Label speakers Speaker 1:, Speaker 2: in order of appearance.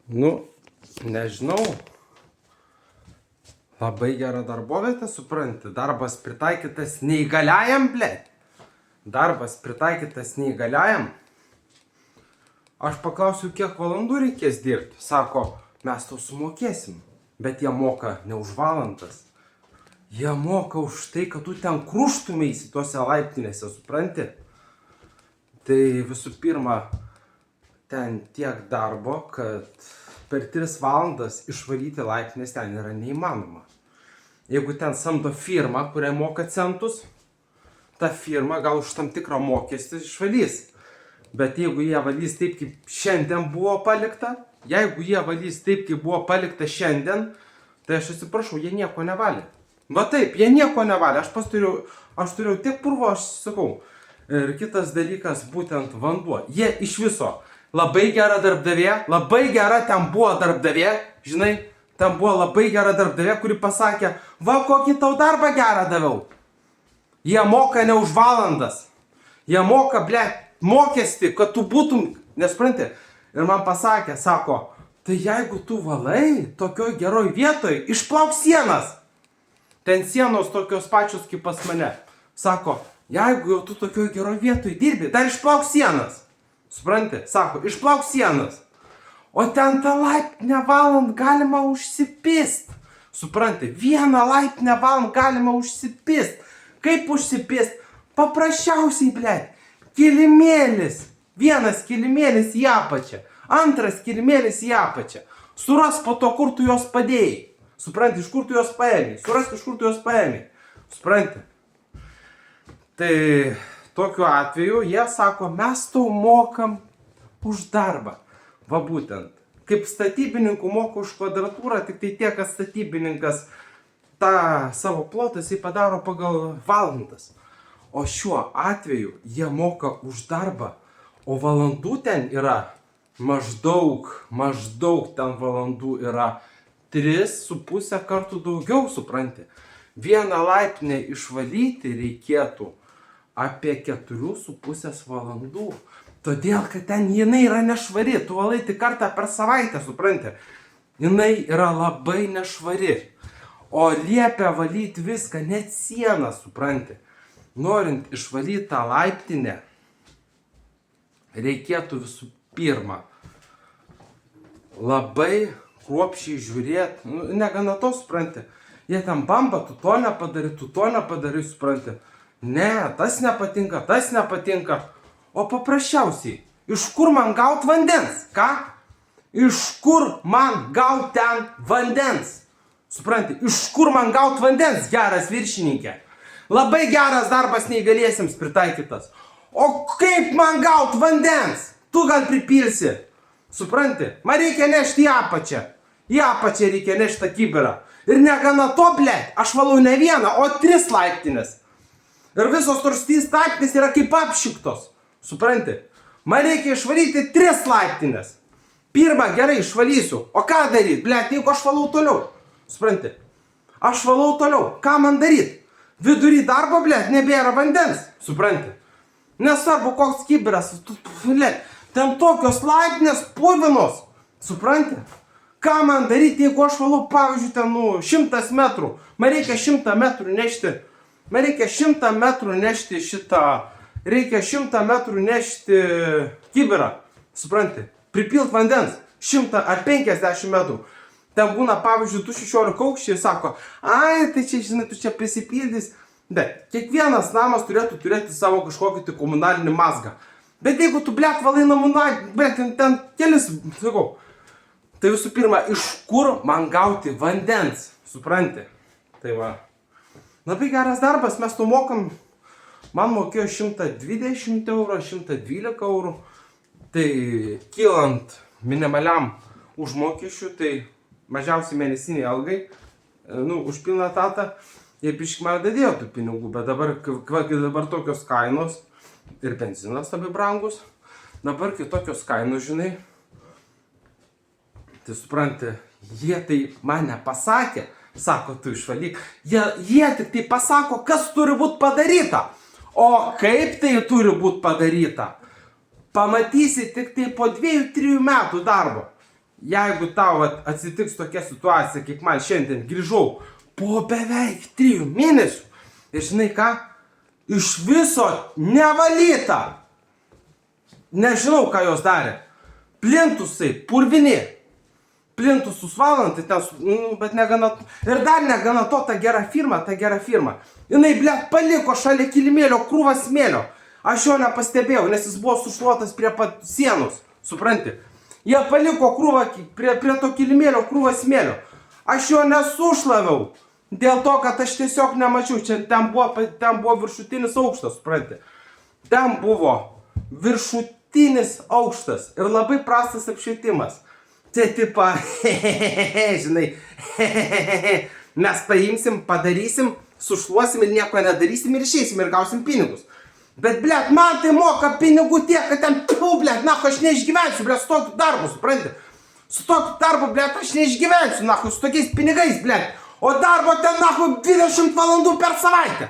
Speaker 1: Nu, nežinau. Labai gera darbovietė, supranti. Darbas pritaikytas neįgaliajam, blėt. Darbas pritaikytas neįgaliajam. Aš paklausiu, kiek valandų reikės dirbti. Sako, mes tau sumokėsim. Bet jie moka ne už valandas. Jie moka už tai, kad tu ten kruštumėsi tuose laiptinėse, supranti? Tai visų pirma, ten tiek darbo, kad per 3 valandas išvalyti laiptinės ten yra neįmanoma. Jeigu ten samdo firmą, kuriai moka centus, ta firma gal už tam tikrą mokestį išvalys. Bet jeigu jie valys taip, kaip šiandien buvo palikta, jeigu jie valys taip, kaip buvo palikta šiandien, tai aš atsiprašau, jie nieko nevalė. Va taip, jie nieko nevalė. Aš turėjau tiek purvo, aš sakau. Ir kitas dalykas, būtent vanduo. Jie iš viso labai gera darbdavė, labai gera ten buvo darbdavė, žinai, ten buvo labai gera darbdavė, kuri pasakė, va kokį tau darbą gerą daviau. Jie moka ne už valandas. Jie moka, mokestį, kad tu būtum, nesupranti. Ir man pasakė, sako, tai jeigu tu valai tokioj geroj vietoj, išplauk sienas. Ten sienos tokios pačios kaip pas mane. Sako, jeigu jau tu tokioj geroj vietoj dirbi, dar išplauk sienas. Supranti? Sako, išplauk sienas. O ten tą laiptinę valandą galima užsipist. Supranti? 1 laiptinę valandą galima užsipist. Kaip užsipist? Paprasčiausiai, blėt, kilimėlis. 1 kilimėlis į apačią. 2 kilimėlis į apačią. Suras po to, kur tu juos padėjai. Supranti, iš kur tu juos paėmė. Suras, iš kur tu juos paėmė. Supranti? Tai tokiu atveju jie sako, mes tau mokam už darbą. Va būtent. Kaip statybininkų moka už kvadratūrą, tik tai tiek, kad statybininkas tą savo plotą jisai padaro pagal valandas. O šiuo atveju jie moka už darbą. O valandų ten yra maždaug ten valandų yra 3,5 kartų daugiau, supranti. 1 laiptinę išvalyti reikėtų apie 4,5 valandų. Todėl, kad ten jinai yra nešvari. Tu valai tik kartą per savaitę, supranti. Jinai yra labai nešvari. O liepia valyti viską, net sieną, supranti. Norint išvalyti tą laiptinę, reikėtų visų pirma labai kruopščiai žiūrėti. Negana to, supranti. Jie ten bamba, tu to nepadari, supranti. Ne, tas nepatinka. O paprasčiausiai, iš kur man gaut vandens? Ką? Iš kur man gaut ten vandens? Supranti, iš kur man gaut vandens, geras viršininkė? Labai geras darbas neįgaliesiems pritaikytas. O kaip man gaut vandens? Tu gal pripilsi. Supranti, man reikia nešti į apačią. Į apačią reikia nešti tą kibirą. Ir negana to, blėt, aš valau ne 1, o 3 laiptinės. Ir visos tos 3 laiptinės yra kaip apšiktos. Supranti? Man reikia išvalyti 3 laiptinės. Pirmą gerai išvalysiu. O ką daryti? Blėt, jeigu aš valau toliau. Supranti? Aš valau toliau. Ką man daryti? Vidury darbo, blėt, nebėra vandens. Supranti? Nesvarbu, koks kibiras. Blėt, ten tokios laiptinės purvinos. Supranti? Ką man daryti, jeigu aš valau, pavyzdžiui, ten 100 metrų. Man reikia 100 metrų nešti. Man reikia 100 metrų nešti šitą. Reikia 100 metrų nešti kibirą. Supranti? Pripilt vandens. 100 ar 50 metrų. Ten būna, pavyzdžiui, 216 aukščiai ir sako, ai, tai čia, žinai, tu čia prisipildys. Bet kiekvienas namas turėtų turėti savo kažkokį tai komunalinį mazgą. Bet jeigu tu, blėt, valai namų, blėt, ten kelis, sakau, tai visų pirma, iš kur man gauti vandens, supranti? Tai va. Labai geras darbas, mes to mokam. Man mokėjo 120 eurų, 112 eurų. Tai kylant minimaliam užmokesčiu, tai mažiausiai mėnesiniai algai, už pilną etatą, jie biškį man dadėjo tų pinigų. Bet dabar tokios kainos ir benzinas labai brangus. Dabar kitokios kainos, žinai. Tai supranti, jie tai man nepasakė, sako, tu išvalyk. Jie tik tai pasako, kas turi būti padaryta. O kaip tai turi būti padaryta? Pamatysi tik tai po 2-3 metų darbo. jeigu tau atsitiks tokia situacija, kaip man šiandien grįžau po beveik 3 mėnesių, ir žinai ką, iš viso nevalyta. Nežinau, ką jos darė. Plintusai, purvini. Plintusus valant, tai ten, bet negana, ir dar negana to, ta gera firma. Jinai, blet, paliko šalia kilimėlio krūvą smėlio. Aš jo nepastebėjau, nes jis buvo sušluotas prie pat sienos, supranti. Jie paliko krūvą, prie to kilimėlio krūvą smėlio. Aš jo nesušlaviau, dėl to, kad aš tiesiog nemačiau. Ten buvo viršutinis aukštas, supranti. Ten buvo viršutinis aukštas ir labai prastas apšvietimas. Tai tipa, žinai, mes paimsim, padarysim, sušluosim ir nieko nedarysim ir išeisim ir gausim pinigus. Bet, blet, man tai moka pinigų tiek, kad ten, blet, aš neišgyvensiu, blet, su tokiu darbu, supranti? Su tokiu darbu, blet, aš neišgyvensiu, su tokiais pinigais, blet. O darbo ten, 20 valandų per savaitę.